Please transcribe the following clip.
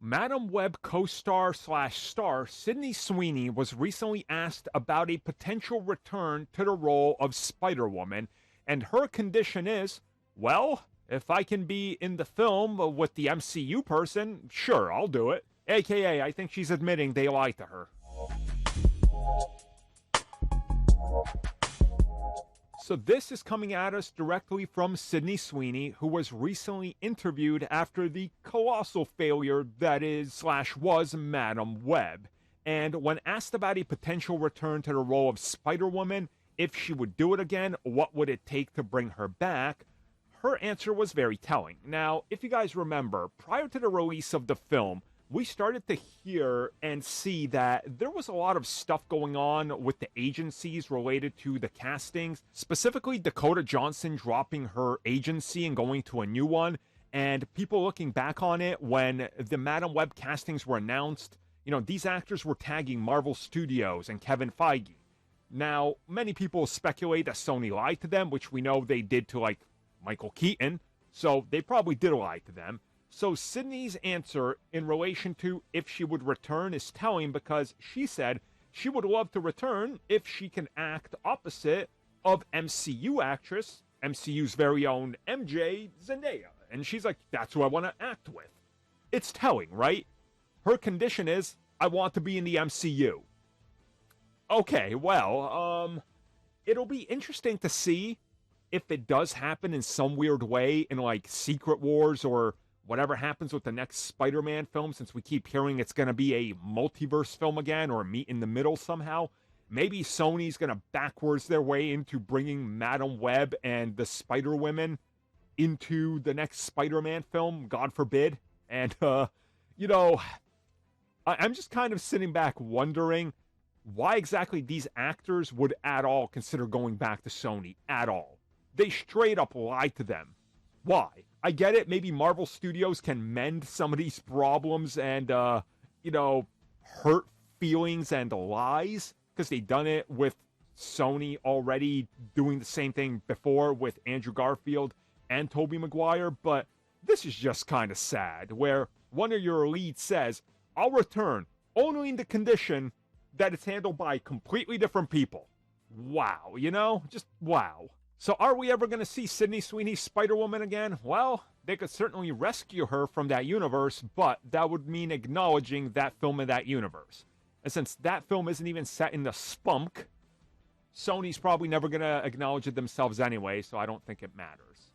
Madam Web co-star slash star Sydney Sweeney was recently asked about a potential return to the role of Spider-Woman, and her condition is, well, if I can be in the film with the MCU person, sure, I'll do it. AKA, I think she's admitting they lied to her. So this is coming at us directly from Sydney Sweeney, who was recently interviewed after the colossal failure that is slash was Madam Web. And when asked about a potential return to the role of Spider-Woman, if she would do it again, what would it take to bring her back, her answer was very telling. Now, if you guys remember, prior to the release of the film, we started to hear and see that there was a lot of stuff going on with the agencies related to the castings, specifically Dakota Johnson dropping her agency and going to a new one, and people looking back on it when the Madam Web castings were announced, these actors were tagging Marvel Studios and Kevin Feige. Now, many people speculate that Sony lied to them, which we know they did to, Michael Keaton, so they probably did lie to them. So Sydney's answer in relation to if she would return is telling, because she said she would love to return if she can act opposite of MCU actress, MCU's very own MJ Zendaya. And she's like, that's who I want to act with. It's telling, right? Her condition is, I want to be in the MCU. Okay, well, it'll be interesting to see if it does happen in some weird way in Secret Wars or whatever happens with the next Spider-Man film, since we keep hearing it's going to be a multiverse film again, or meet in the middle somehow. Maybe Sony's going to backwards their way into bringing Madam Web and the Spider-Women into the next Spider-Man film, God forbid. And, I'm just kind of sitting back wondering why exactly these actors would at all consider going back to Sony at all. They straight up lied to them. Why? I get it, maybe Marvel Studios can mend some of these problems and, hurt feelings and lies, because they've done it with Sony already doing the same thing before with Andrew Garfield and Tobey Maguire, but this is just kind of sad, where one of your leads says, I'll return, only in the condition that it's handled by completely different people. Wow, just wow. So are we ever going to see Sydney Sweeney's Spider-Woman again? Well, they could certainly rescue her from that universe, but that would mean acknowledging that film in that universe. And since that film isn't even set in the spunk, Sony's probably never going to acknowledge it themselves anyway, so I don't think it matters.